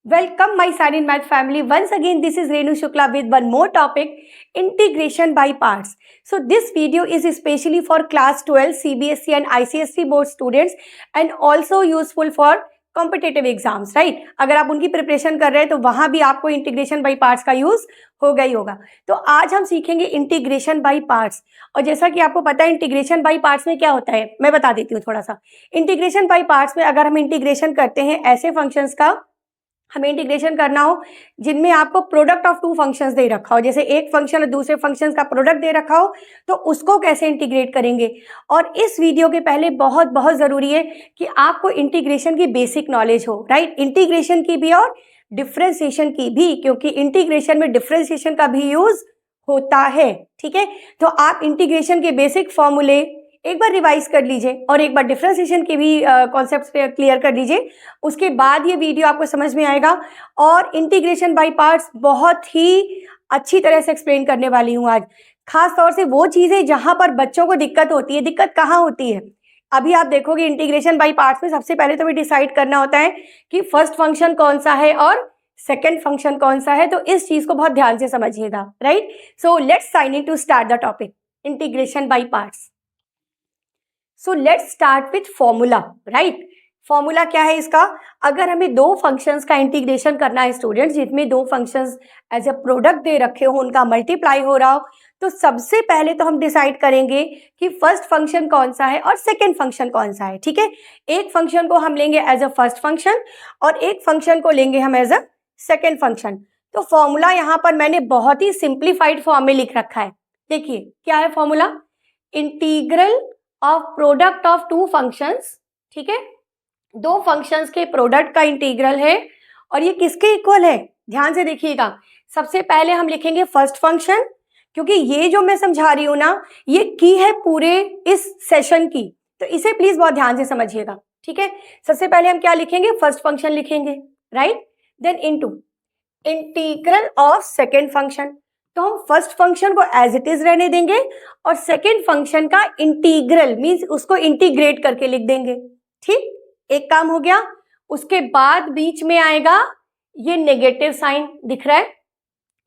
Welcome my Sign Math family. Once again, this is Renu Shukla with one more topic, integration by parts. So this video is especially for class 12 CBSE and ICSE board students and also useful for competitive exams right. अगर आप उनकी preparation कर रहे हैं तो वहां भी आपको इंटीग्रेशन बाय पार्ट्स का यूज होगा ही होगा. तो आज हम सीखेंगे इंटीग्रेशन बाय पार्ट्स. और जैसा कि आपको पता है इंटीग्रेशन बाय पार्ट्स में क्या होता है, मैं बता देती हूँ थोड़ा सा. इंटीग्रेशन बाय पार्ट्स में अगर हम इंटीग्रेशन करते हैं ऐसे फंक्शंस का, हमें इंटीग्रेशन करना हो जिनमें आपको प्रोडक्ट ऑफ टू फंक्शंस दे रखा हो, जैसे एक फंक्शन और दूसरे फंक्शंस का प्रोडक्ट दे रखा हो, तो उसको कैसे इंटीग्रेट करेंगे. और इस वीडियो के पहले बहुत बहुत ज़रूरी है कि आपको इंटीग्रेशन की बेसिक नॉलेज हो, राइट. इंटीग्रेशन की भी और डिफ्रेंसिएशन की भी, क्योंकि इंटीग्रेशन में डिफ्रेंसिएशन का भी यूज होता है. ठीक है, तो आप इंटीग्रेशन के बेसिक फॉर्मूले एक बार रिवाइज कर लीजिए और एक बार डिफरेंशिएशन के भी कॉन्सेप्ट्स क्लियर कर लीजिए. उसके बाद ये वीडियो आपको समझ में आएगा. और इंटीग्रेशन बाय पार्ट्स बहुत ही अच्छी तरह से एक्सप्लेन करने वाली हूँ आज. खास तौर से वो चीज़ें जहाँ पर बच्चों को दिक्कत होती है. दिक्कत कहाँ होती है, अभी आप देखोगे इंटीग्रेशन बाय पार्ट्स में सबसे पहले तो भी डिसाइड करना होता है कि फर्स्ट फंक्शन कौन सा है और सेकेंड फंक्शन कौन सा है. तो इस चीज़ को बहुत ध्यान से समझिएगा, right. So let's sign in to start the topic integration by parts. So let's start with formula, right. Formula क्या है इसका, अगर हमें दो फंक्शंस का इंटीग्रेशन करना है स्टूडेंट्स, जिसमें दो फंक्शंस एज ए प्रोडक्ट दे रखे हो, उनका मल्टीप्लाई हो रहा हो, तो सबसे पहले तो हम डिसाइड करेंगे कि फर्स्ट फंक्शन कौन सा है और सेकेंड फंक्शन कौन सा है. ठीक है, एक फंक्शन को हम लेंगे एज अ फर्स्ट फंक्शन और एक फंक्शन को लेंगे हम एज अ सेकेंड फंक्शन. तो फॉर्मूला यहाँ पर मैंने बहुत ही सिंप्लीफाइड फॉर्म में लिख रखा है. देखिए क्या है formula, integral of product of two functions. ठीक है, दो फंक्शंस के प्रोडक्ट का इंटीग्रल है और ये किसके इक्वल है, ध्यान से देखिएगा. सबसे पहले हम लिखेंगे फर्स्ट फंक्शन, क्योंकि ये जो मैं समझा रही हूं ना ये की है पूरे इस सेशन की, तो इसे प्लीज बहुत ध्यान से समझिएगा. ठीक है, सबसे पहले हम क्या लिखेंगे, फर्स्ट फंक्शन लिखेंगे, right. Then into integral of second function. तो हम फर्स्ट फंक्शन को एज इट इज रहने देंगे और सेकेंड फंक्शन का इंटीग्रल मींस उसको इंटीग्रेट करके लिख देंगे. ठीक, एक काम हो गया. उसके बाद बीच में आएगा ये नेगेटिव साइन, दिख रहा है,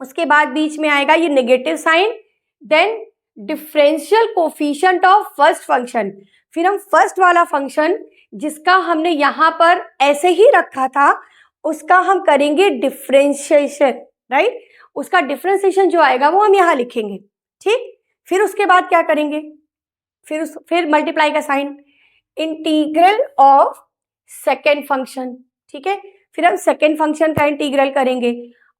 उसके बाद बीच में आएगा ये negative sign. Then differential coefficient of first function. फिर हम फर्स्ट वाला फंक्शन जिसका हमने यहां पर ऐसे ही रखा था उसका हम करेंगे डिफरेंशिएशन, राइट. उसका डिफरेंशिएशन जो आएगा वो हम यहाँ लिखेंगे. ठीक, फिर उसके बाद क्या करेंगे, फिर मल्टीप्लाई का sign, integral of second function. ठीक है, फिर हम सेकेंड फंक्शन का इंटीग्रल करेंगे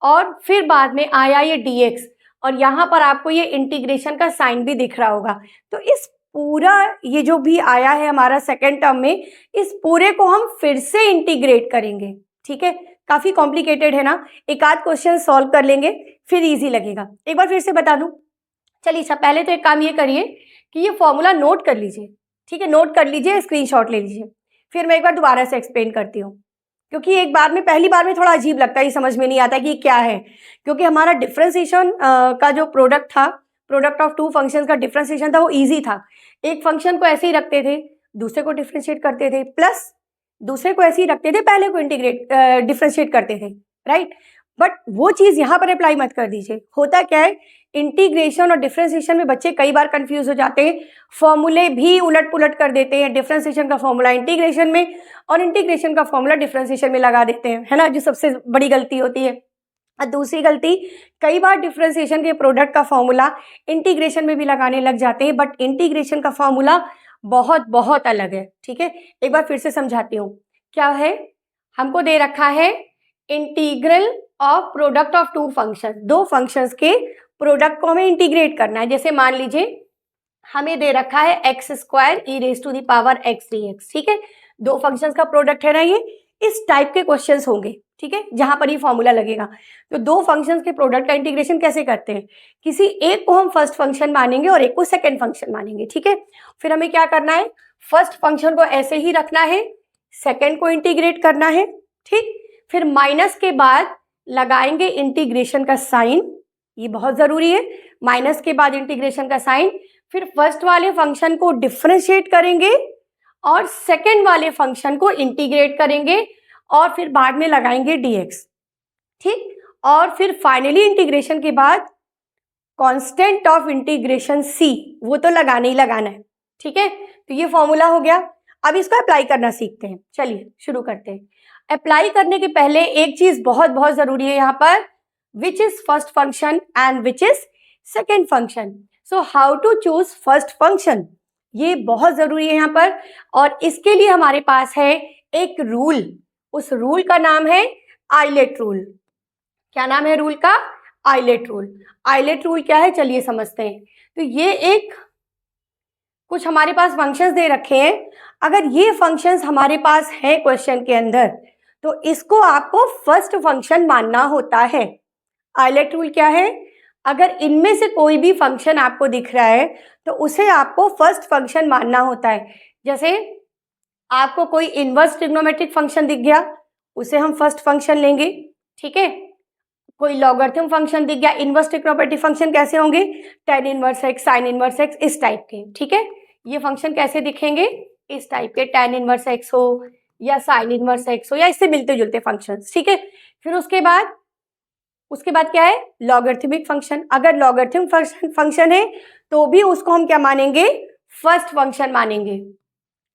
और फिर बाद में आया ये dx और यहाँ पर आपको ये इंटीग्रेशन का साइन भी दिख रहा होगा. तो इस पूरा ये जो भी आया है हमारा सेकेंड टर्म में, इस पूरे को हम फिर से इंटीग्रेट करेंगे. ठीक है, काफी कॉम्प्लिकेटेड है ना, एक आध क्वेश्चन सॉल्व कर लेंगे फिर इजी लगेगा. एक बार फिर से बता दूं, चलिए अच्छा पहले तो एक काम ये करिए कि ये फॉर्मूला नोट कर लीजिए. ठीक है, नोट कर लीजिए, स्क्रीनशॉट ले लीजिए, फिर मैं एक बार दोबारा से एक्सप्लेन करती हूँ. क्योंकि एक बार में पहली बार में थोड़ा अजीब लगता है, ये समझ में नहीं आता कि क्या है, क्योंकि हमारा डिफरेंशिएशन का जो प्रोडक्ट था, प्रोडक्ट ऑफ टू फंक्शंस का डिफरेंशिएशन था, वो ईजी था. एक फंक्शन को ऐसे ही रखते थे, दूसरे को डिफरेंशिएट करते थे, प्लस दूसरे को ऐसे ही रखते थे, पहले को डिफरेंशिएट करते थे, राइट. बट वो चीज यहाँ पर अप्लाई मत कर दीजिए. होता क्या है, इंटीग्रेशन और डिफरेंशिएशन में बच्चे कई बार कंफ्यूज हो जाते हैं, फॉर्मूले भी उलट पुलट कर देते हैं. डिफरेंशिएशन का फॉर्मूला इंटीग्रेशन में और इंटीग्रेशन का फॉर्मूला डिफरेंशिएशन में लगा देते हैं, है ना, जो सबसे बड़ी गलती होती है. और दूसरी गलती, कई बार डिफरेंशिएशन के प्रोडक्ट का फॉर्मूला इंटीग्रेशन में भी लगाने लग जाते हैं, बट इंटीग्रेशन का फॉर्मूला बहुत बहुत अलग है. ठीक है, एक बार फिर से समझाती हूँ. क्या है, हमको दे रखा है integral of product of two function, दो फंक्शंस के प्रोडक्ट को हमें इंटीग्रेट करना है. जैसे मान लीजिए हमें दे रखा है x square e raise to the power x d x. ठीक है, दो फंक्शंस का प्रोडक्ट है ना ये, इस टाइप के क्वेश्चंस होंगे. ठीक है, जहां पर ये फॉर्मूला लगेगा. तो दो फंक्शंस के प्रोडक्ट का इंटीग्रेशन कैसे करते हैं, किसी एक को हम फर्स्ट फंक्शन मानेंगे और एक को सेकेंड फंक्शन मानेंगे. ठीक है, फिर हमें क्या करना है, फर्स्ट फंक्शन को ऐसे ही रखना है, सेकेंड को इंटीग्रेट करना है. ठीक, फिर माइनस के बाद लगाएंगे इंटीग्रेशन का साइन, ये बहुत जरूरी है, माइनस के बाद इंटीग्रेशन का साइन. फिर फर्स्ट वाले फंक्शन को डिफरेंशिएट करेंगे और सेकेंड वाले फंक्शन को इंटीग्रेट करेंगे और फिर बाद में लगाएंगे dx, ठीक। और फिर फाइनली इंटीग्रेशन के बाद कांस्टेंट ऑफ इंटीग्रेशन c, वो तो लगाना ही लगाना है, ठीक है। तो ये फॉर्मूला हो गया। अब इसको अप्लाई करना सीखते हैं, चलिए शुरू करते हैं। अप्लाई करने के पहले एक चीज बहुत बहुत जरूरी है यहाँ पर, which is first function and which is second function. So how to choose first function, ये बहुत जरूरी है यहाँ पर। और इसके लिए हमारे पास है एक रूल, उस रूल का नाम है आइलेट रूल। क्या नाम है रूल का? Islet rule. आइलेट रूल क्या है, चलिए समझते हैं। तो ये एक कुछ हमारे पास फंक्शंस दे रखे हैं, अगर ये फंक्शंस हमारे पास हैं क्वेश्चन के अंदर, तो इसको आपको फर्स्ट फंक्शन मानना होता है। आइलेट रूल क्या है? अगर इनमें से कोई भी फंक्शन आपको दिख रहा है तो उसे आपको फर्स्ट फंक्शन मानना होता है। जैसे आपको कोई इनवर्स ट्रिग्नोमेट्रिक फंक्शन दिख गया, उसे हम फर्स्ट फंक्शन लेंगे, ठीक है। कोई लॉगरिथम फंक्शन दिख गया, इनवर्स ट्रिग्नोमेट्रिक फंक्शन कैसे होंगे? tan inverse x, sin inverse x, इस टाइप के, ठीक है। ये फंक्शन कैसे दिखेंगे? इस टाइप के, tan इनवर्स x हो या sin इनवर्स x हो या इससे मिलते जुलते फंक्शंस, ठीक है। फिर उसके बाद क्या है? Logarithmic function. अगर लॉगरिथम फंक्शन है तो भी उसको हम क्या मानेंगे? फर्स्ट फंक्शन मानेंगे।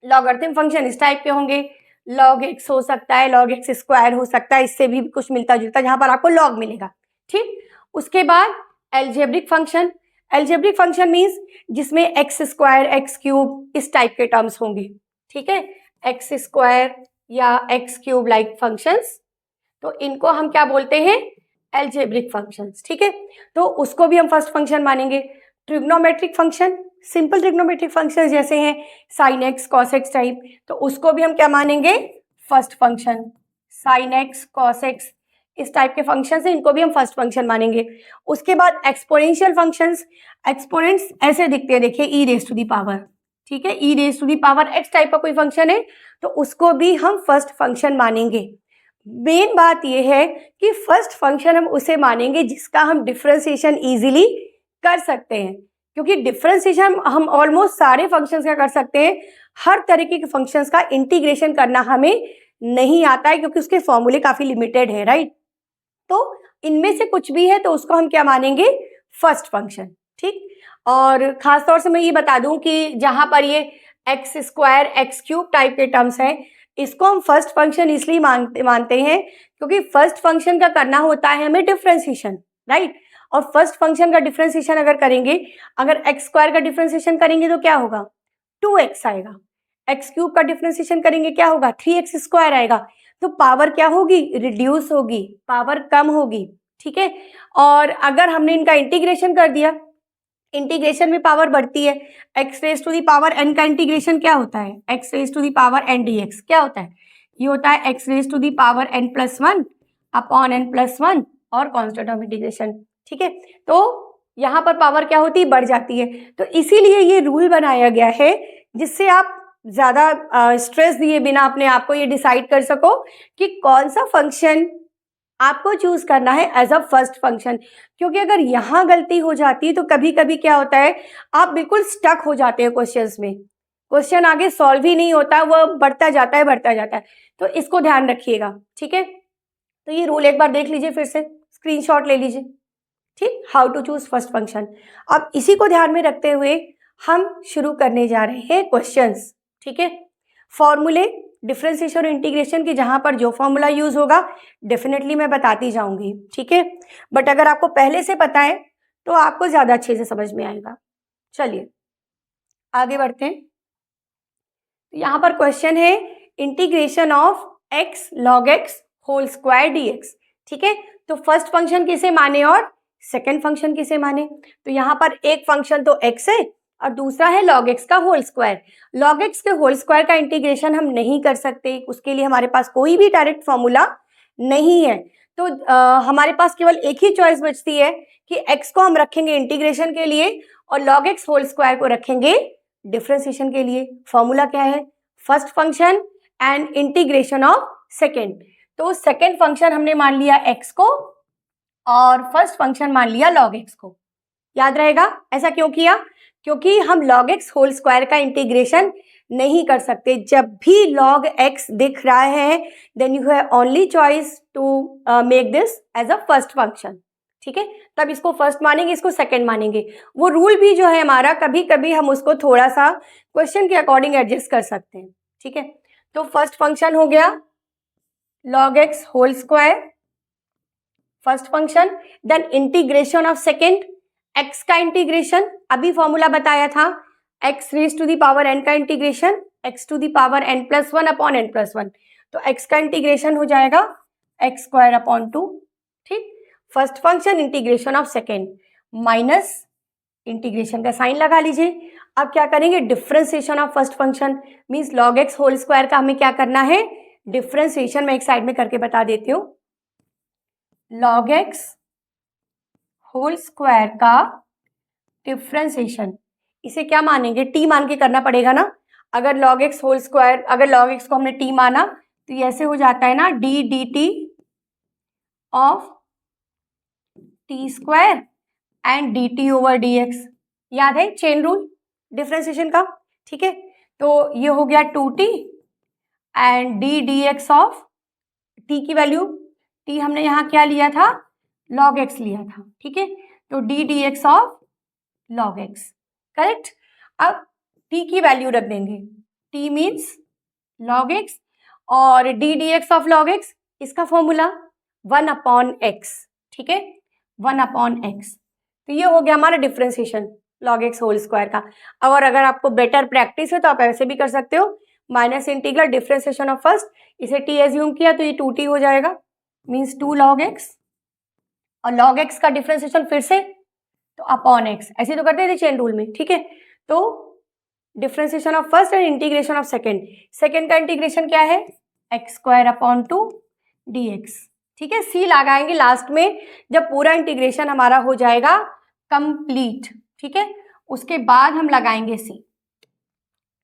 लॉगरिथम फंक्शन इस टाइप के होंगे, log x हो सकता है, log x स्क्वायर हो सकता है, इससे भी कुछ मिलता जुलता जहां पर आपको log मिलेगा, ठीक। उसके बाद algebraic function. Algebraic function means जिसमें एक्स स्क्वायर, एक्स क्यूब इस टाइप के टर्म्स होंगे, ठीक है। एक्स स्क्वायर या एक्स क्यूब लाइक फंक्शंस, तो इनको हम क्या बोलते हैं? एल्जेब्रिक फंक्शंस, ठीक है। तो उसको भी हम फर्स्ट फंक्शन मानेंगे। Trigonometric function, simple trigonometric function जैसे हैं sine x, cos x type, तो उसको भी हम क्या मानेंगे? First function. Sine x, cos x इस टाइप के फंक्शन हैं, इनको भी हम फर्स्ट फंक्शन मानेंगे। उसके बाद एक्सपोनेंशियल फंक्शंस, एक्सपोनेंट्स ऐसे दिखते हैं, देखिए e raise to the power, ठीक है। E raise to the power x type का कोई फंक्शन है तो उसको भी हम फर्स्ट फंक्शन मानेंगे। मेन बात यह है कि फर्स्ट फंक्शन हम उसे मानेंगे जिसका हम डिफरेंशिएशन इजीली कर सकते हैं, क्योंकि डिफरेंशिएशन हम ऑलमोस्ट सारे फंक्शंस का कर सकते हैं, हर तरीके के फंक्शंस का इंटीग्रेशन करना हमें नहीं आता है क्योंकि उसके फॉर्मूले काफी लिमिटेड है, राइट। तो इनमें से कुछ भी है तो उसको हम क्या मानेंगे? फर्स्ट फंक्शन, ठीक। और खास तौर से मैं ये बता दूं कि जहां पर ये x square, x cube type के टर्म्स हैं, इसको हम फर्स्ट फंक्शन इसलिए मानते हैं क्योंकि फर्स्ट फंक्शन का करना होता है हमें डिफरेंशिएशन, राइट। और फर्स्ट फंक्शन का डिफरेंशिएशन अगर करेंगे, अगर एक्स स्क्वायर का डिफरेंशिएशन करेंगे तो क्या होगा? 2x आएगा। एक्स क्यूब का डिफरेंशिएशन करेंगे क्या होगा? 3x स्क्वायर आएगा। तो पावर क्या होगी? रिड्यूस होगी, पावर कम होगी, ठीक है। और अगर हमने इनका इंटीग्रेशन कर दिया, इंटीग्रेशन में पावर बढ़ती है। X raise to the power n का इंटीग्रेशन क्या होता है? X raise to the power n dx क्या होता है? ये होता है x raise to the power n+1 upon n+1 और कांस्टेंट ऑफ इंटीग्रेशन, ठीक है। तो यहाँ पर पावर क्या होती है? बढ़ जाती है। तो इसीलिए ये रूल बनाया गया है जिससे आप ज्यादा स्ट्रेस दिए बिना अपने आप को ये डिसाइड कर सको कि कौन सा फंक्शन आपको चूज करना है एज अ फर्स्ट फंक्शन। क्योंकि अगर यहाँ गलती हो जाती है तो कभी कभी क्या होता है, आप बिल्कुल स्टक हो जाते हैं क्वेश्चंस में, क्वेश्चन आगे सॉल्व ही नहीं होता, वो बढ़ता जाता है। तो इसको ध्यान रखिएगा, ठीक है। तो ये रूल एक बार देख लीजिए, फिर से स्क्रीनशॉट ले लीजिए, ठीक। How to choose first function. अब इसी को ध्यान में रखते हुए हम शुरू करने जा रहे हैं क्वेश्चंस, ठीक है। फॉर्मूले, डिफरेंशिएशन और इंटीग्रेशन की जहां पर जो फॉर्मूला यूज होगा डेफिनेटली मैं बताती जाऊंगी, ठीक है। बट अगर आपको पहले से पता है तो आपको ज्यादा अच्छे से समझ में आएगा। चलिए आगे बढ़ते हैं। यहाँ पर क्वेश्चन है integration of x log x whole square dx, ठीक है। तो फर्स्ट फंक्शन किसे माने और सेकेंड फंक्शन किसे माने? तो यहाँ पर एक फंक्शन तो x है और दूसरा है log x का होल स्क्वायर। log x के होल स्क्वायर का इंटीग्रेशन हम नहीं कर सकते, उसके लिए हमारे पास कोई भी डायरेक्ट फॉर्मूला नहीं है। तो हमारे पास केवल एक ही चॉइस बचती है कि x को हम रखेंगे इंटीग्रेशन के लिए और log x होल स्क्वायर को रखेंगे डिफरेंशिएशन के लिए। फॉर्मूला क्या है? First function and integration of second. तो सेकेंड फंक्शन हमने मान लिया x को और फर्स्ट फंक्शन मान लिया log x को। याद रहेगा ऐसा क्यों किया? क्योंकि हम log x होल स्क्वायर का इंटीग्रेशन नहीं कर सकते। जब भी log x दिख रहा है then you have only choice to make this as a first function, ठीक है। तब इसको फर्स्ट मानेंगे, इसको सेकंड मानेंगे। वो रूल भी जो है हमारा, कभी कभी हम उसको थोड़ा सा क्वेश्चन के अकॉर्डिंग एडजस्ट कर सकते हैं, ठीक है। तो फर्स्ट फंक्शन हो गया log x whole square, first function. Then integration of second, x का इंटीग्रेशन अभी फॉर्मूला बताया था, x raise to the power n का integration x to the power n plus one upon n plus one, तो x का integration हो जाएगा x square upon two, ठीक। First function integration of second minus integration का sign लगा लीजिए। अब क्या करेंगे, differentiation of first function means log x whole square का हमें क्या करना है, डिफरेंशिएशन। मैं एक साइड में करके बता देती हूँ। log x होल स्क्वायर का डिफरेंशिएशन, इसे क्या मानेंगे, t मान के करना पड़ेगा ना। अगर log x होल स्क्वायर, अगर log x को हमने t माना तो ये ऐसे हो जाता है ना, d dt of t square and dt over dx। याद है चेन रूल डिफरेंशिएशन का, ठीक है। तो ये हो गया 2t and d dx of t की वैल्यू, t हमने यहाँ क्या लिया था, log x लिया था, ठीक है। तो d dx of log x, correct. अब t की वैल्यू रख देंगे, t मीन्स log x और d dx of log x, इसका फॉर्मूला 1 अपॉन x, ठीक है, 1 अपॉन x। तो ये हो गया हमारा differentiation log x whole square का। और अगर आपको बेटर प्रैक्टिस है तो आप ऐसे भी कर सकते हो, minus integral differentiation of first, इसे t एज्यूम किया तो ये 2t हो जाएगा, मीन्स 2 log x, और log x का डिफरेंशिएशन फिर से तो अपॉन x, ऐसे तो करते थे चेन रूल में, ठीक है। तो differentiation of first and integration of second, second का इंटीग्रेशन क्या है, x square upon two dx, ठीक है। c लगाएंगे लास्ट में जब पूरा इंटीग्रेशन हमारा हो जाएगा कंप्लीट, ठीक है, उसके बाद हम लगाएंगे c,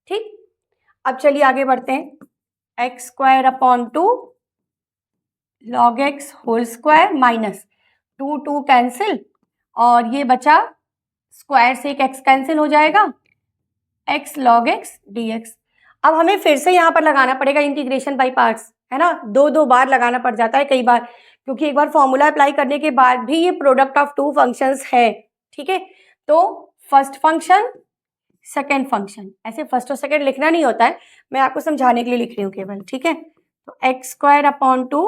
ठीक। अब चलिए आगे बढ़ते हैं। x square upon two log x whole square minus 2 cancel, और ये बचा स्क्वायर से एक x कैंसिल हो जाएगा, x log x dx। अब हमें फिर से यहाँ पर लगाना पड़ेगा इंटीग्रेशन बाय पार्ट्स, है ना, दो बार लगाना पड़ जाता है कई बार, क्योंकि एक बार फॉर्मूला अप्लाई करने के बाद भी ये प्रोडक्ट ऑफ टू फंक्शंस है, ठीक है। तो फर्स्ट फंक्शन सेकेंड फंक्शन, ऐसे फर्स्ट और सेकेंड लिखना नहीं होता है, मैं आपको समझाने के लिए लिख रही हूँ केवल, ठीक है। तो x square upon two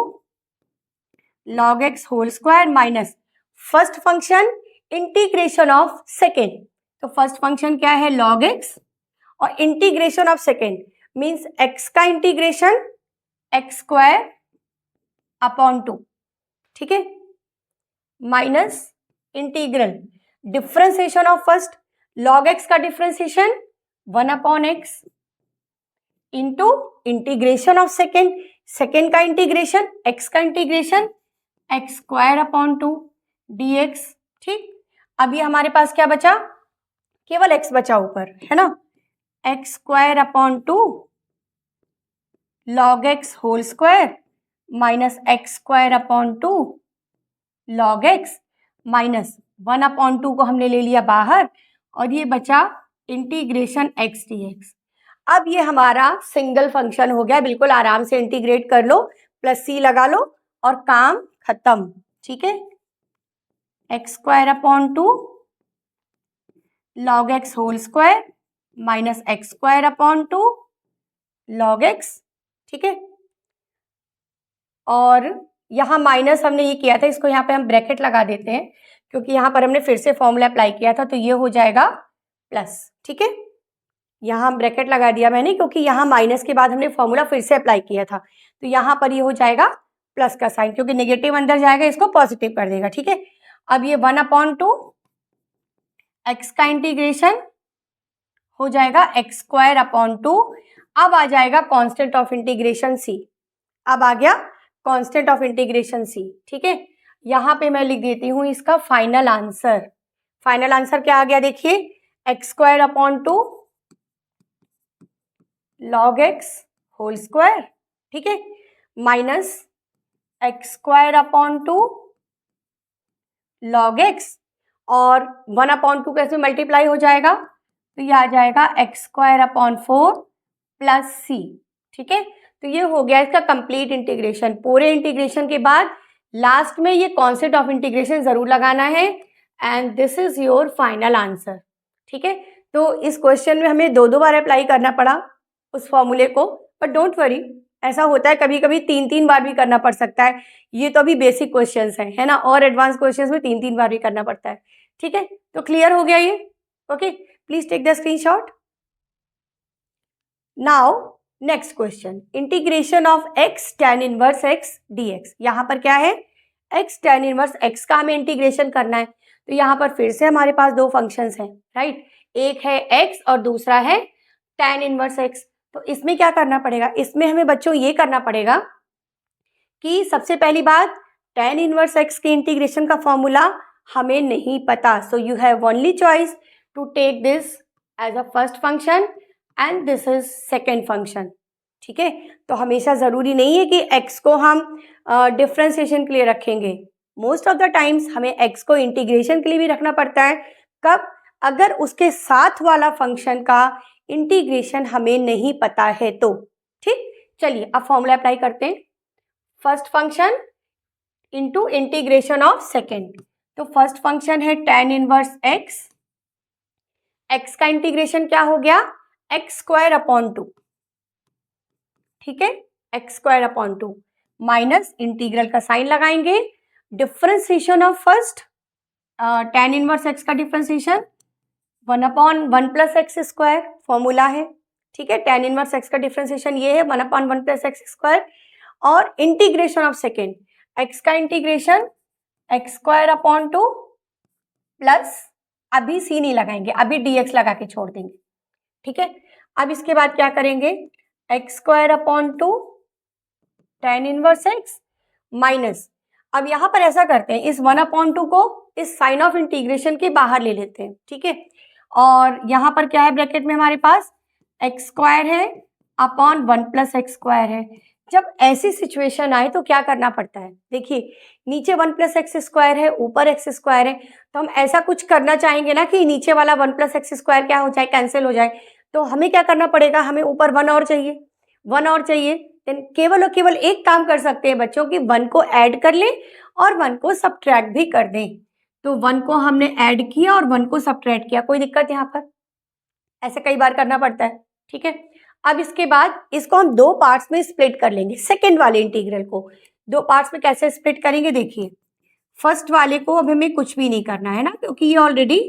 log x whole square minus first function integration of second, तो फर्स्ट फंक्शन क्या है log x, और integration of second means x का integration x square upon two, ठीक है, minus integral differentiation of first log x का differentiation 1 upon x into integration of second, second का integration x का integration x square upon two dx, ठीक। अब ये हमारे पास क्या बचा, केवल x बचा ऊपर, है ना, x square upon two log x whole square minus x square upon two log x minus 1 upon two को हमने ले लिया बाहर, और ये बचा इंटीग्रेशन x dx। अब ये हमारा सिंगल फंक्शन हो गया, बिल्कुल आराम से इंटीग्रेट कर लो, प्लस c लगा लो और काम खत्म, ठीक है। x square upon two log x whole square minus x square upon two log x, ठीक है। और यहाँ माइनस हमने ये किया था, इसको यहाँ पे हम ब्रैकेट लगा देते हैं क्योंकि यहाँ पर हमने फिर से फॉर्मूला अप्लाई किया था, तो ये हो जाएगा प्लस, ठीक है। यहाँ ब्रैकेट लगा दिया मैंने क्योंकि यहाँ माइनस के बाद हमने फॉर्मूला फिर से अप्लाई किया था, तो यहाँ पर ये हो जाएगा प्लस का साइन, क्योंकि नेगेटिव अंदर जाएगा इसको पॉजिटिव कर देगा, ठीक है। अब ये 1 अपॉन टू एक्स का इंटीग्रेशन हो जाएगा एक्स स्क्वायर अपॉन टू, अब आ जाएगा कांस्टेंट ऑफ इंटीग्रेशन सी, अब आ गया कांस्टेंट ऑफ इंटीग्रेशन सी, ठीक है। यहाँ पे मैं लिख देती हूँ इसका फाइनल आंसर। फाइनल आंसर क्या आ गया, देखिए x square upon two log x whole square, ठीक है, minus x square upon two log x, और 1 अपॉन टू कैसे मल्टीप्लाई हो जाएगा, तो ये आ जाएगा x square upon 4 plus c. ठीक है, तो ये हो गया इसका कंप्लीट इंटीग्रेशन। पूरे इंटीग्रेशन के बाद लास्ट में ये कॉन्सेप्ट ऑफ इंटीग्रेशन जरूर लगाना है and this is your final answer. ठीक है, तो इस क्वेश्चन में हमें दो बार अप्लाई करना पड़ा उस फॉर्मूले को, बट डोंट वरी, ऐसा होता है कभी कभी 3 बार भी करना पड़ सकता है। ये तो अभी बेसिक क्वेश्चंस हैं, है ना, और एडवांस क्वेश्चंस में 3 बार भी करना पड़ता है। ठीक है, तो क्लियर हो गया ये? Okay, please take the screenshot. Now next question, integration of x tan inverse x dx। यहाँ पर क्या है, x tan इनवर्स x का हमें इंटीग्रेशन करना है। तो यहाँ पर फिर से हमारे पास दो फंक्शंस हैं, राइट, एक है x और दूसरा है tan इनवर्स x। तो इसमें क्या करना पड़ेगा, इसमें हमें बच्चों ये करना पड़ेगा कि सबसे पहली बात, tan इनवर्स x के इंटीग्रेशन का फॉर्मूला हमें नहीं पता, so you have only choice to take this as a first function and this is second function. ठीक है, तो हमेशा ज़रूरी नहीं है कि x को हम डिफ्रेंसिएशन के लिए रखेंगे। मोस्ट ऑफ द टाइम्स हमें x को इंटीग्रेशन के लिए भी रखना पड़ता है। कब, अगर उसके साथ वाला फंक्शन का इंटीग्रेशन हमें नहीं पता है तो। ठीक, चलिए अब फॉर्मूला अप्लाई करते हैं। First function into integration of second. तो फर्स्ट फंक्शन है tan इनवर्स x, x का इंटीग्रेशन क्या हो गया, एक्स स्क्वायर अपॉन 2। ठीक है, x square upon 2 minus integral का साइन लगाएंगे, differentiation of first tan inverse x का differentiation 1/1 plus x square formula है। ठीक है, tan इनवर्स एक्स का डिफरेंशिएशन ये है 1/1 प्लस एक्स स्क्वायर, और इंटीग्रेशन ऑफ सेकेंड एक्स का integration x square upon 2 plus, अभी सी नहीं लगाएंगे, अभी dx लगा के छोड़ देंगे। ठीक है, अब इसके बाद क्या करेंगे, x square upon 2 tan inverse x minus, अब यहां पर ऐसा करते हैं, इस 1/2 को इस साइन ऑफ इंटीग्रेशन के बाहर ले लेते हैं। ठीक है, और यहां पर क्या है, ब्रैकेट में हमारे पास एक्स स्क्वायर है अपॉन 1 प्लस एक्स स्क्वायर है। जब ऐसी सिचुएशन आए तो क्या करना पड़ता है, देखिए नीचे 1 प्लस एक्स स्क्वायर है, ऊपर एक्स स्क्वायर है, तो हम ऐसा कुछ करना चाहेंगे ना कि नीचे वाला 1 प्लस एक्स स्क्वायर क्या हो जाए, कैंसिल हो जाए। तो हमें क्या करना पड़ेगा, हमें ऊपर 1 और चाहिए, 1 और चाहिए। देन केवल और केवल एक काम कर सकते हैं बच्चों की, 1 को ऐड कर लें और 1 को सब्ट्रैक्ट भी कर दें। तो 1 को हमने ऐड किया और 1 को सब्ट्रैक्ट किया, कोई दिक्कत यहाँ पर, ऐसे कई बार करना पड़ता है। ठीक है, अब इसके बाद इसको हम दो पार्ट्स में स्प्लिट कर लेंगे। सेकेंड वाले इंटीग्रल को दो पार्ट्स में कैसे स्प्लिट करेंगे, देखिए फर्स्ट वाले को अब हमें कुछ भी नहीं करना है ना, क्योंकि ये ऑलरेडी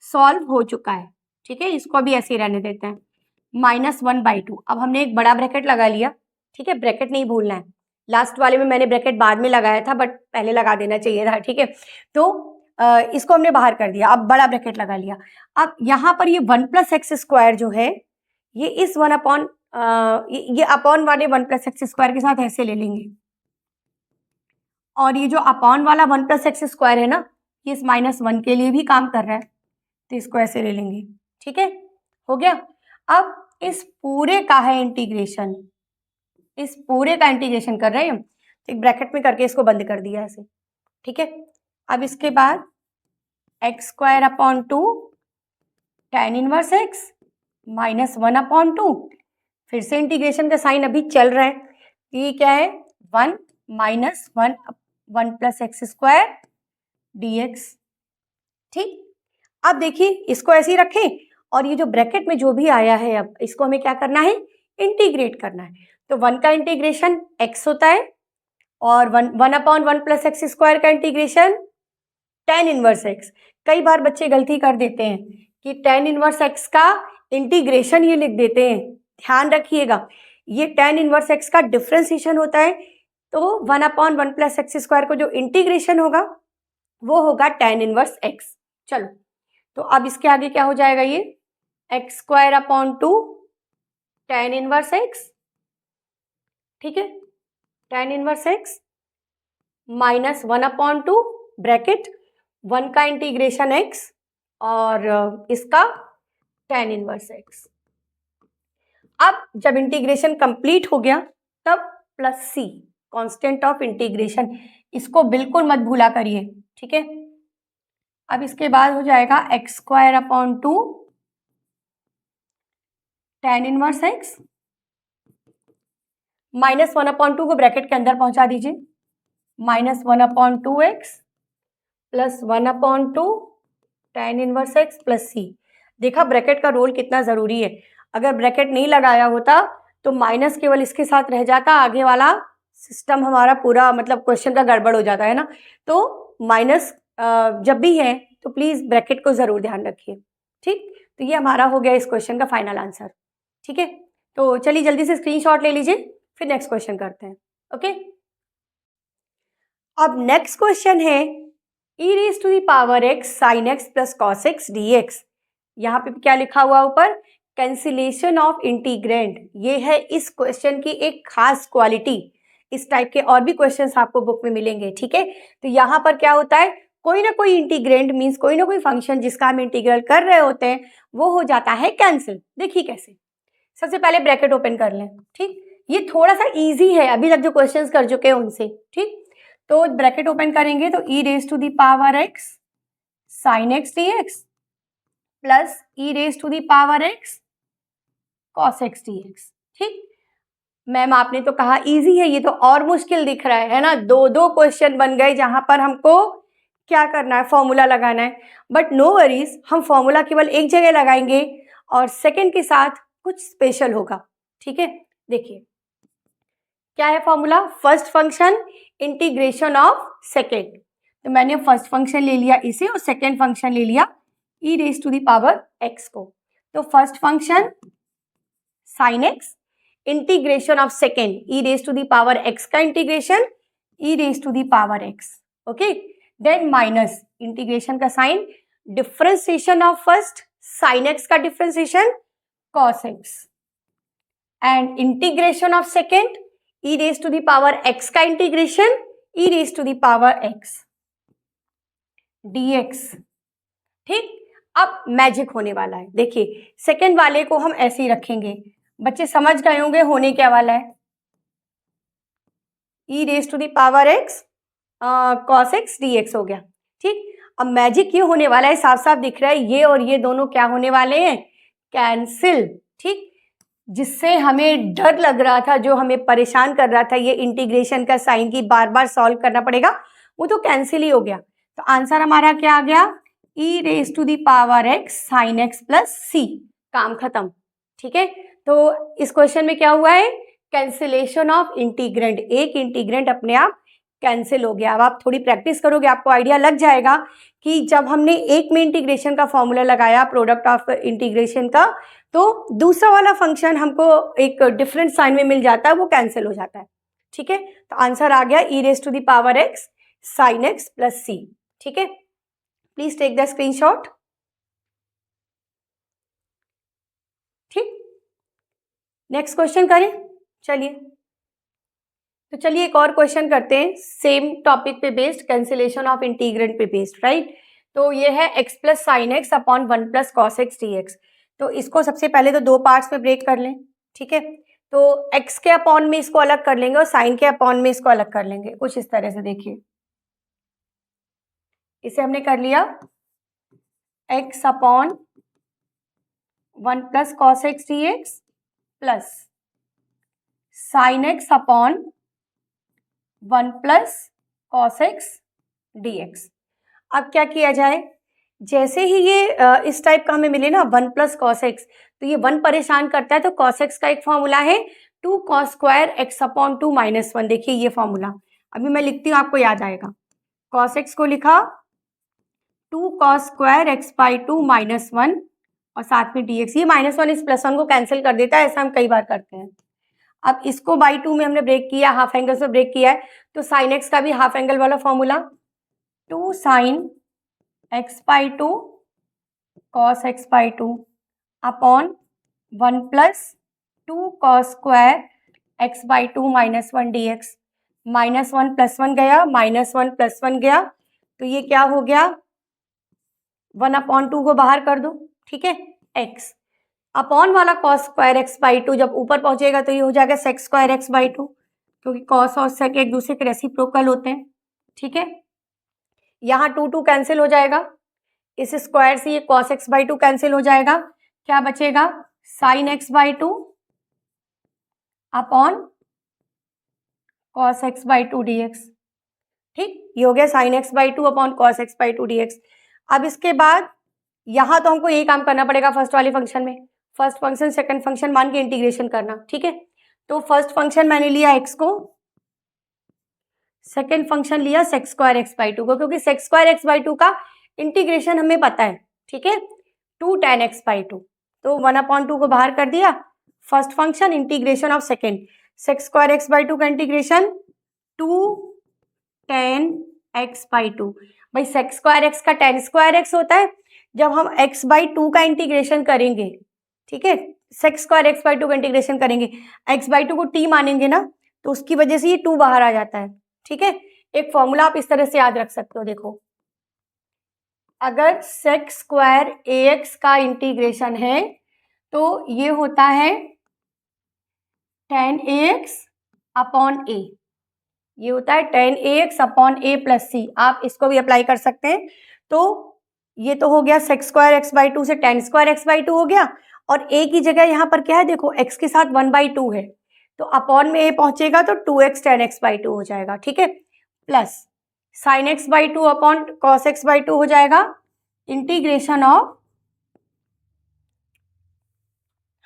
सॉल्व हो चुका है। ठीक है, इसको अभी ऐसे ही रहने देते हैं, -1/2। अब हमने एक बड़ा ब्रैकेट लगा लिया। ठीक है, ब्रैकेट नहीं भूलना है, लास्ट वाले में मैंने ब्रैकेट बाद में लगाया था, बट पहले लगा देना चाहिए था। ठीक है, तो इसको हमने बाहर कर दिया, अब बड़ा ब्रैकेट लगा लिया। अब यहाँ पर ये 1 प्लस एक्स स्क्वायर जो है, ये इस 1 अपॉन ये अपॉन वाले 1 प्लस एक्स स्क्वायर के साथ ऐसे ले लेंगे, और ये जो अपॉन वाला 1 प्लस एक्स स्क्वायर है ना, ये इस -1 के लिए भी काम कर रहा है, तो इसको ऐसे ले लेंगे। ठीक है, हो गया। अब इस पूरे का है इंटीग्रेशन, इस पूरे का इंटीग्रेशन कर रहे हैं, एक ब्रैकेट में करके इसको बंद कर दिया ऐसे। ठीक है, अब इसके बाद x square upon 2 tan inverse x minus 1/2, फिर से इंटीग्रेशन का साइन अभी चल रहा है, ये क्या है 1 minus 1 plus x square dx। ठीक, अब देखिए इसको ऐसे ही रखें, और ये जो ब्रैकेट में जो भी आया है अब इसको हमें क्या करना है, इंटीग्रेट करना है। तो 1 का इंटीग्रेशन x होता है, और 1/1 प्लस एक्स स्क्वायर का इंटीग्रेशन tan इनवर्स x। कई बार बच्चे गलती कर देते हैं कि tan इनवर्स x का इंटीग्रेशन ये लिख देते हैं, ध्यान रखिएगा ये tan इनवर्स x का डिफरेंशिएशन होता है। तो 1/1 प्लस एक्स स्क्वायर को जो इंटीग्रेशन होगा वो होगा tan इनवर्स x। चलो, तो अब इसके आगे क्या हो जाएगा, ये x square upon 2 tan inverse x। ठीक है, tan inverse x minus 1/2 bracket 1 का इंटीग्रेशन x और इसका tan इनवर्स x। अब जब इंटीग्रेशन कंप्लीट हो गया तब plus c, constant of integration, इसको बिल्कुल मत भूला करिए। ठीक है, अब इसके बाद हो जाएगा x² upon 2 tan inverse x -1/2 को ब्रैकेट के अंदर पहुंचा दीजिए, -1/2x plus 1/2 tan inverse x plus c। देखा ब्रैकेट का रोल कितना जरूरी है। अगर ब्रैकेट नहीं लगाया होता तो माइनस केवल इसके साथ रह जाता, आगे वाला सिस्टम हमारा पूरा मतलब क्वेश्चन का गड़बड़ हो जाता है ना। तो माइनस जब भी है तो प्लीज ब्रैकेट को जरूर ध्यान रखिए। ठीक, तो ये हमारा हो गया इस क्वेश्चन का फाइनल आंसर। ठीक है, तो चलिए जल्दी से स्क्रीनशॉट ले लीजिए, फिर नेक्स्ट क्वेश्चन करते हैं। ओके, अब नेक्स्ट क्वेश्चन है e raise to the power x sin x plus cos x dx। यहाँ पे क्या लिखा हुआ ऊपर, कैंसिलेशन ऑफ इंटीग्रेंड। ये है इस क्वेश्चन की एक खास क्वालिटी। इस टाइप के और भी क्वेश्चंस आपको बुक में मिलेंगे। ठीक है, तो यहाँ पर क्या होता है, कोई ना कोई इंटीग्रेंड मीन्स कोई ना कोई फंक्शन जिसका हम इंटीग्रल कर रहे होते हैं वो हो जाता है कैंसिल। देखिए कैसे, सबसे पहले ब्रैकेट ओपन कर लें। ठीक, ये थोड़ा सा इजी है, अभी तक जो क्वेश्चंस कर चुके हैं उनसे। ठीक, तो ब्रैकेट ओपन करेंगे तो e raise to the power x sin x dx plus e raise to the power x cos x dx। ठीक, मैम आपने तो कहा इजी है, ये तो और मुश्किल दिख रहा है ना। दो दो क्वेश्चन बन गए जहां पर हमको क्या करना है, फॉर्मूला लगाना है। बट नो वरीज, हम फॉर्मूला केवल एक जगह लगाएंगे और सेकंड के साथ कुछ स्पेशल होगा। ठीक है, देखिए क्या है formula, first function integration of second. तो मैंने फर्स्ट फंक्शन ले लिया इसे और सेकेंड फंक्शन ले लिया e raise to the power x को। तो first function sine x, integration of second e raise to the power x का integration e raise to the power x। Okay, then minus integration का sign, differentiation of first sine x का differentiation cos x, and integration of second e raise to the power x का integration e raise to the power x dx। ठीक, अब magic होने वाला है। देखिए second वाले को हम ऐसे ही रखेंगे, बच्चे समझ गए होंगे होने क्या वाला है, e raise to the power x cos x dx हो गया। ठीक, अब मैजिक ये होने वाला है, साफ साफ दिख रहा है, ये और ये दोनों क्या होने वाले हैं, कैंसिल। ठीक, जिससे हमें डर लग रहा था, जो हमें परेशान कर रहा था ये इंटीग्रेशन का साइन की बार बार सॉल्व करना पड़ेगा, वो तो कैंसिल ही हो गया। तो आंसर हमारा क्या आ गया, e raise to the power x sine x plus c। काम खत्म। ठीक है, तो इस क्वेश्चन में क्या हुआ है, कैंसिलेशन ऑफ इंटीग्रेंड, एक इंटीग्रेंड अपने आप कैंसिल हो गया। अब आप थोड़ी प्रैक्टिस करोगे आपको आइडिया लग जाएगा कि जब हमने एक में इंटीग्रेशन का फॉर्मूला लगाया प्रोडक्ट ऑफ इंटीग्रेशन का, तो दूसरा वाला फंक्शन हमको एक डिफरेंट साइन में मिल जाता है, वो कैंसिल हो जाता है। ठीक है, तो आंसर आ गया e raise to the power x sine x plus c। ठीक है, प्लीज टेक द स्क्रीनशॉट। ठीक, नेक्स्ट क्वेश्चन करें। चलिए, तो चलिए एक और क्वेश्चन करते हैं सेम टॉपिक पे बेस्ड, कैंसिलेशन ऑफ इंटीग्रेंड पे बेस्ड, राइट। तो ये है x plus sine x upon 1 plus cos x d x. तो इसको सबसे पहले तो दो पार्ट्स में ब्रेक कर लें। ठीक है, तो x के अपॉन में इसको अलग कर लेंगे और साइन के अपॉन में इसको अलग कर लेंगे, कुछ इस तरह से। देखिए इसे हमने कर लिया x upon 1 plus cos x d x plus sine x upon 1 plus cos x d x. अब क्या किया जाए, जैसे ही ये इस टाइप का हमें मिले ना 1 प्लस कॉस एक्स, तो ये 1 परेशान करता है, तो कॉस एक्स का एक फॉर्मूला है 2 cos square x upon 2 minus 1। देखिए ये फॉर्मूला अभी मैं लिखती हूँ, आपको याद आएगा। कॉस एक्स को लिखा 2 cos square x by 2 minus 1 और साथ में डी एक्स। ये माइनस 1 इस प्लस 1 को कैंसिल कर देता है, ऐसा हम कई बार करते हैं। अब इसको बाई 2 में हमने ब्रेक किया, हाफ एंगल से ब्रेक किया है, तो साइन एक्स का भी हाफ एंगल वाला formula 2 sine x by 2 cos x by 2 upon 1 plus 2 cos square x by 2 minus 1 D x. Minus 1 plus 1 गया, माइनस 1 प्लस 1 गया, तो ये क्या हो गया, 1 अपॉन 2 को बाहर कर दो। ठीक है, एक्स अपॉन वाला कॉस स्क्वायर एक्स बाई 2 जब ऊपर पहुंचेगा तो ये हो जाएगा सेक स्क्वायर एक्स बाई 2, क्योंकि कॉस और सेक एक दूसरे के रेसिप्रोकल होते हैं। ठीक है, यहाँ 2 कैंसिल हो जाएगा, इस स्क्वायर से ये कॉस एक्स बाई 2 कैंसिल हो जाएगा, क्या बचेगा sine x by 2 upon cos x by to D x. ठीक, ये हो गया sin x by two upon cos x by to D x. अब इसके बाद यहाँ तो हमको यही काम करना पड़ेगा फर्स्ट वाले फंक्शन में, फर्स्ट फंक्शन सेकंड फंक्शन मान के इंटीग्रेशन करना। ठीक है, तो फर्स्ट फंक्शन मैंने लिया x को, सेकंड फंक्शन लिया sec square x by two को, क्योंकि sec square x by two का इंटीग्रेशन हमें पता है। ठीक है, 2 tan x बाई टू, तो 1/2 को बाहर कर दिया, first function integration of second, sec square x by two का integration 2 tan x by two. भाई sec स्क्वायर एक्स का tan स्क्वायर एक्स होता है जब हम x बाई टू का इंटीग्रेशन करेंगे। ठीक है, sec square x by two का इंटीग्रेशन करेंगे, x बाई टू को t मानेंगे ना, तो उसकी वजह से ये 2 बाहर आ जाता है। ठीक है, एक फॉर्मूला आप इस तरह से याद रख सकते हो। देखो, अगर sec स्क्वायर ax का इंटीग्रेशन है तो ये होता है tan ax अपॉन a, ये होता है tan ax upon a plus c. आप इसको भी अप्लाई कर सकते हैं। तो ये तो हो गया sec square x by to से tan square x by two हो गया, और a की जगह यहाँ पर क्या है, देखो x के साथ 1/2 है, तो अपॉन में a पहुंचेगा तो 2x tan x by two हो जाएगा। ठीक है, plus sin x by two upon cos x by two हो जाएगा इंटीग्रेशन ऑफ,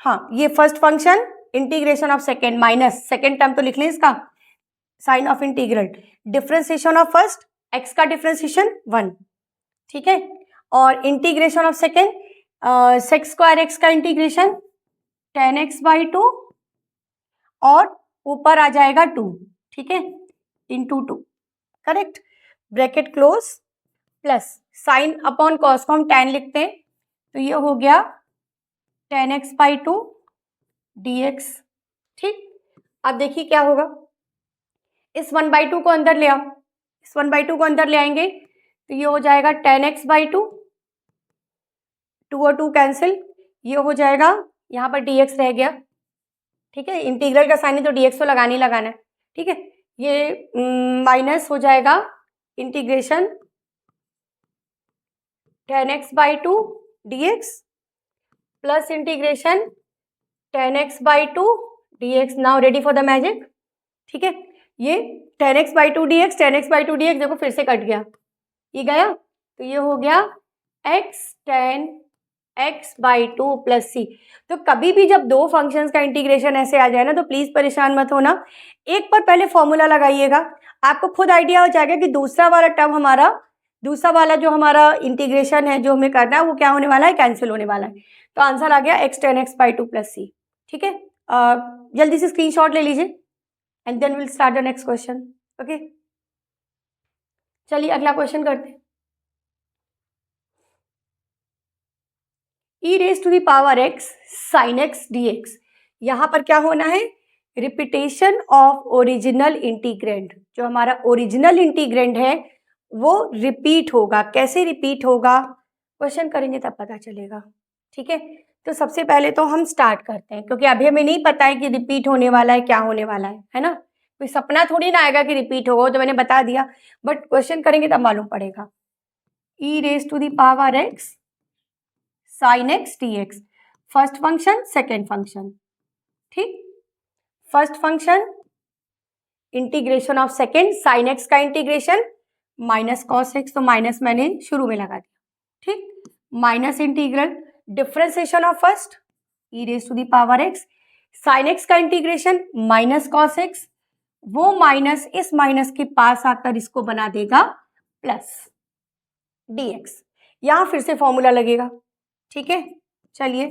हाँ ये first function integration of second minus second term तो लिख लें इसका, sign of integral differentiation of first, x का डिफरेंशिएशन 1। ठीक है, और integration of second sec square x का integration tan x by two, और ऊपर आ जाएगा 2। ठीक है, into 2, correct, bracket close, plus sine upon cos को हम tan लिखते हैं, तो ये हो गया tan x by to D x. ठीक, अब देखिए क्या होगा, इस 1/2 को अंदर ले आओ, इस 1/2 को अंदर ले आएंगे तो ये हो जाएगा tan x बाई टू, 2 और 2 कैंसिल, ये हो जाएगा, यहाँ पर dx रह गया। ठीक है, इंटीग्रल का साइन है तो dx तो लगाना ही लगाना है। ठीक है, ये माइनस हो जाएगा integration tan x by to dx plus integration tan x by to dx। Now ready for the magic. ठीक है, ये tan x by to dx, tan x by to dx देखो फिर से कट गया, ये गया, तो ये हो गया x tan x by two plus c. तो कभी भी जब दो फंक्शंस का इंटीग्रेशन ऐसे आ जाए ना, तो प्लीज परेशान मत होना, एक पर पहले फॉर्मूला लगाइएगा, आपको खुद आइडिया हो जाएगा कि दूसरा वाला टर्म हमारा, दूसरा वाला जो हमारा इंटीग्रेशन है जो हमें करना है वो क्या होने वाला है, कैंसिल होने वाला है। तो आंसर आ गया x tan x by two plus c. ठीक है, जल्दी से स्क्रीनशॉट ले लीजिए and then will start the next question. Okay, चलिए अगला क्वेश्चन करते हैं। e raise to the power x sin x dx, यहाँ पर क्या होना है, रिपीटेशन ऑफ ओरिजिनल इंटीग्रेंड, जो हमारा ओरिजिनल इंटीग्रेंड है वो रिपीट होगा। कैसे रिपीट होगा, क्वेश्चन करेंगे तब पता चलेगा। ठीक है, तो सबसे पहले तो हम स्टार्ट करते हैं, क्योंकि अभी हमें नहीं पता है कि रिपीट होने वाला है, क्या होने वाला है ना, कोई सपना थोड़ी ना आएगा कि रिपीट होगा, तो मैंने बता दिया, बट क्वेश्चन करेंगे तब मालूम पड़ेगा। e raise to the power x sin x dx, first function second function. ठीक, first function integration of second, sine x का इंटीग्रेशन माइनस कॉस एक्स, तो माइनस मैंने शुरू में लगा दिया। ठीक, minus integral differentiation of first e raise to the power x, sine x का इंटीग्रेशन माइनस कॉस एक्स, वो माइनस इस माइनस के पास आकर इसको बना देगा प्लस dx। यहां फिर से फॉर्मूला लगेगा। ठीक है, चलिए,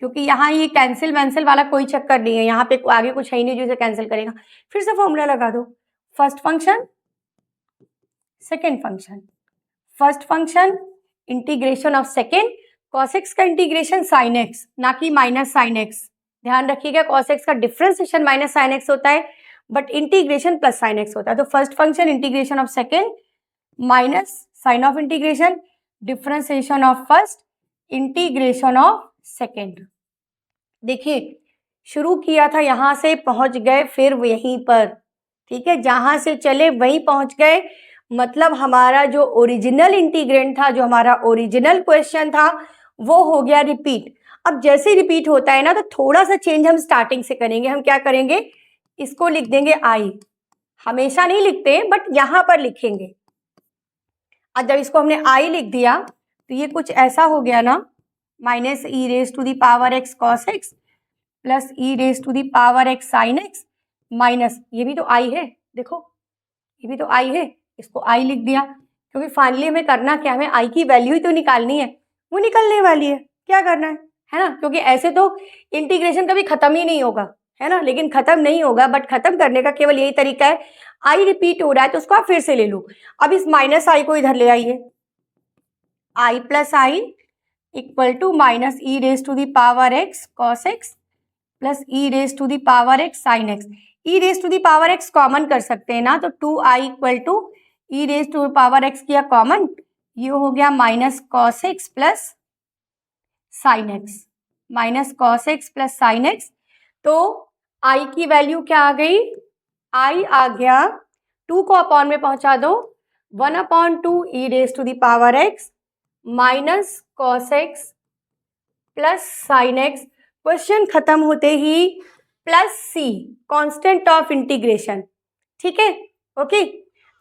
क्योंकि यहाँ ये कैंसिल वैंसिल वाला कोई चक्कर नहीं है, यहाँ पे आगे कुछ है ही नहीं जो इसे कैंसिल करेगा। फिर से फॉर्मूला लगा दो, first function second function, first function integration of second, cos x का इंटीग्रेशन sin x, ना कि माइनस sin x। ध्यान रखिएगा cos x का डिफरेंशिएशन माइनस sin x होता है, but integration plus sin x होता है। तो first function integration of second minus sign of integration differentiation of first integration of second. देखिए, शुरू किया था यहां से, पहुंच गए फिर यहीं पर। ठीक है, जहां से चले वहीं पहुंच गए, मतलब हमारा जो ओरिजिनल इंटीग्रेंड था, जो हमारा ओरिजिनल क्वेश्चन था, वो हो गया रिपीट। अब जैसे रिपीट होता है ना, तो थोड़ा सा चेंज हम स्टार्टिंग से करेंगे। हम क्या करेंगे, इसको लिख देंगे आई। हमेशा नहीं लिखते बट यहाँ पर लिखेंगे। अब जब इसको हमने आई लिख दिया तो ये कुछ ऐसा हो गया ना, minus e raise to the power x cos x plus e raise to the power x sine x minus, ये भी तो आई है, देखो ये भी तो आई है, इसको आई लिख दिया क्योंकि फाइनली हमें करना क्या, हमें आई की वैल्यू ही तो निकालनी है, वो निकलने वाली है, क्या करना है ना। क्योंकि ऐसे तो इंटीग्रेशन कभी खत्म ही नहीं होगा, है ना, लेकिन खत्म नहीं होगा, बट खत्म करने का केवल यही तरीका है, आई रिपीट हो रहा है तो उसको आप फिर से ले लो। अब इस माइनस आई को इधर ले आइए, I plus I equal to minus e raise to the power x cos x plus e raise to the power x sine x. E raise to the power x common कर सकते हैं ना, तो 2i equal to e raise to power x किया common, ये हो गया minus cos x plus sine x, minus cos x plus sine x. तो आई की वैल्यू क्या आ गई, आई आ गया 2 को अपॉन में पहुंचा दो, 1/2 e raise to the power x minus cos x plus sine x. Question खत्म होते ही plus c constant of integration, ठीक है, ओके।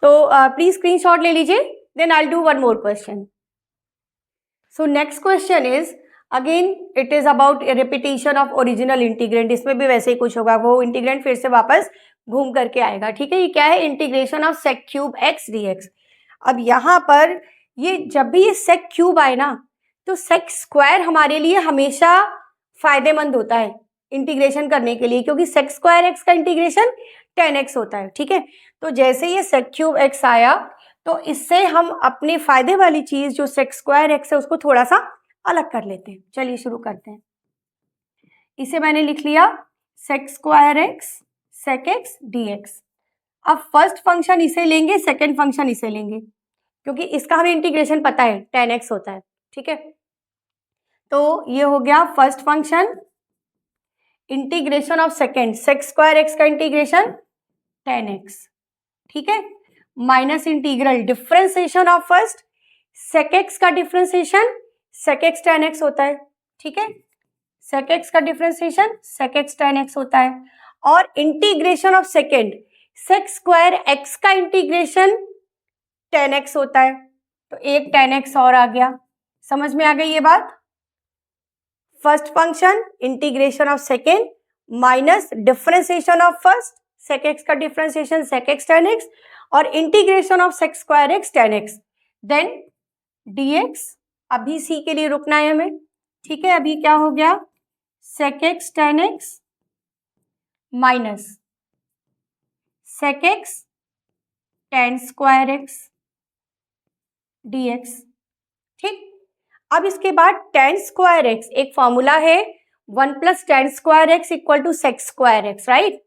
तो प्लीज स्क्रीनशॉट ले लीजिए, then I will do one more question. So next question is again it is about repetition of original integrand. इसमें भी वैसे ही कुछ होगा, वो इंटीग्रेंट फिर से वापस घूम करके आएगा, ठीक है। ये क्या है, integration of sec cube x d x. अब यहाँ पर ये जब भी ये सेक क्यूब आए ना तो सेक स्क्वायर हमारे लिए हमेशा फायदेमंद होता है इंटीग्रेशन करने के लिए, क्योंकि सेक स्क्वायर एक्स का इंटीग्रेशन 10x होता है, ठीक है। तो जैसे ये सेक क्यूब एक्स आया तो इससे हम अपने फायदे वाली चीज जो सेक स्क्वायर एक्स है उसको थोड़ा सा अलग कर लेते हैं। चलिए शुरू करते हैं। इसे मैंने लिख लिया sec square x sec x d x. अब फर्स्ट फंक्शन इसे लेंगे, सेकेंड फंक्शन इसे लेंगे, क्योंकि इसका हमें इंटीग्रेशन पता है 10x होता है, ठीक है। तो ये हो गया first function, integration of second, sec square x का इंटीग्रेशन 10x, ठीक है, minus integral differentiation of first, sec x का डिफरेंशिएशन सेक एक्स 10x होता है, ठीक है, सेक एक्स का डिफरेंशिएशन सेक एक्स 10x होता है, और integration of second sec square x का इंटीग्रेशन 10x होता है, तो एक 10x और आ गया। समझ में आ गई ये बात। First function integration of second minus differentiation of first, sec x का डिफरेंशिएशन सेक एक्स 10x और integration of sec square x 10x, then dx। अभी सी के लिए रुकना है हमें, ठीक है। अभी क्या हो गया, sec x 10x minus sec x 10 square x dx, ठीक। अब इसके बाद 10 स्क्वायर एक्स, एक फॉर्मूला है 1 plus 10 square x equal to sec square x, right,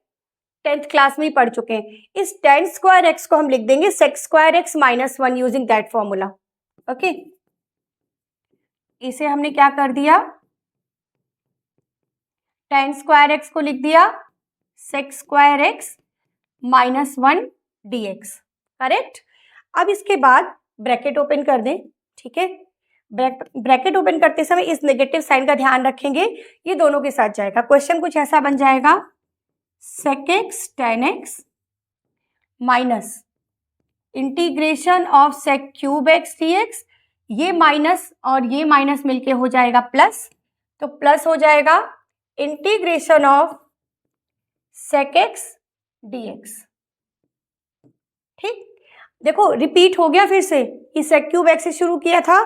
10th class में ही पढ़ चुके हैं। इस 10 स्क्वायर एक्स को हम लिख देंगे sec square x minus 1 using that formula, okay. इसे हमने क्या कर दिया, 10 स्क्वायर एक्स को लिख दिया sec square x minus 1 dx, correct. अब इसके बाद ब्रैकेट ओपन कर दें, ठीक है। ब्रैकेट ओपन करते समय इस नेगेटिव साइन का ध्यान रखेंगे, ये दोनों के साथ जाएगा। क्वेश्चन कुछ ऐसा बन जाएगा, sec x 10x minus integration of sec cube x dx, ये माइनस और ये माइनस मिलके हो जाएगा प्लस, तो प्लस हो जाएगा integration of sec x dx, ठीक। देखो रिपीट हो गया फिर से, ये सेक क्यूब एक्स से शुरू किया था,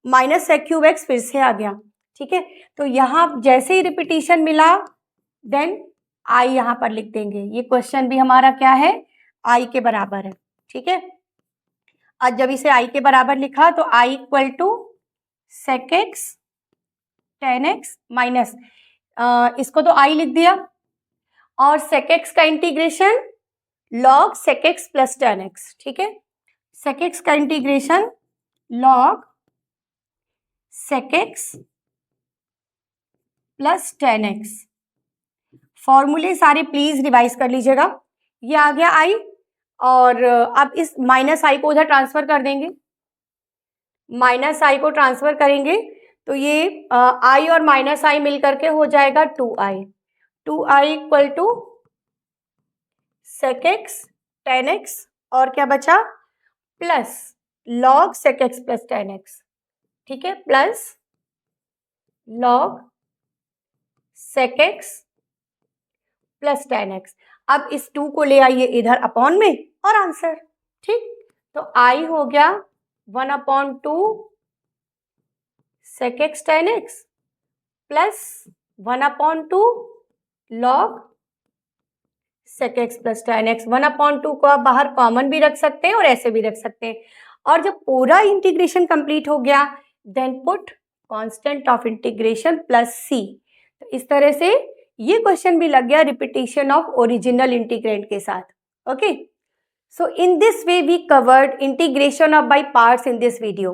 माइनस सेक क्यूब एक्स फिर से आ गया, ठीक है। तो यहाँ जैसे ही रिपीटिशन मिला देन आई यहाँ पर लिख देंगे। ये क्वेश्चन भी हमारा क्या है, आई के बराबर है, ठीक है। आज जब इसे आई के बराबर लिखा तो I equal to sec x 10x minus, इसको तो आई लिख दिया, और सेक एक्स का integration log sec x plus 10x, ठीक है। सेक एक्स का integration log sec x plus 10x। फॉर्मूले सारे प्लीज रिवाइज कर लीजिएगा। ये आ गया आई, और अब इस माइनस आई को उधर ट्रांसफर कर देंगे, माइनस आई को ट्रांसफर करेंगे तो ये आई और माइनस आई मिल करके हो जाएगा 2i, 2i equal to sec x tan x और क्या बचा plus log sec x plus tan x, ठीक है, plus log sec x plus tan x। अब इस 2 को ले आइए इधर अपॉन में और आंसर, ठीक, तो i हो गया 1/2 sec x tan x plus 1/2 log sec x plus tan x। 1/2 को आप बाहर कॉमन भी रख सकते हैं और ऐसे भी रख सकते हैं। और जब पूरा इंटीग्रेशन कंप्लीट हो गया then put constant of integration plus c। तो इस तरह से ये क्वेश्चन भी लग गया रिपीटिशन ऑफ ओरिजिनल इंटीग्रेंड के साथ। Okay, so in this way we covered integration of by parts in this video,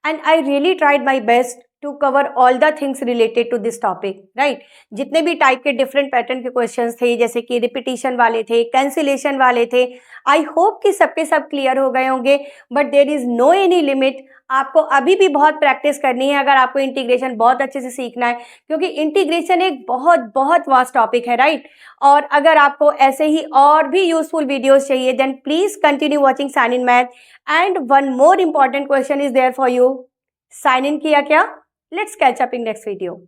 and I really tried my best to cover all the things related to this topic, right? जितने भी type के different pattern के questions थे, जैसे कि repetition वाले थे, cancellation वाले थे, आई होप कि सबके सब क्लियर हो गए होंगे, but there is no any limit. आपको अभी भी बहुत प्रैक्टिस करनी है अगर आपको इंटीग्रेशन बहुत अच्छे से सीखना है, क्योंकि इंटीग्रेशन एक बहुत बहुत वास्ट टॉपिक है, राइट? और अगर आपको ऐसे ही और भी यूजफुल वीडियोस चाहिए then please continue watching sign in math. And one more important question is there for you. Sign in किया क्या? Let's catch up in next video.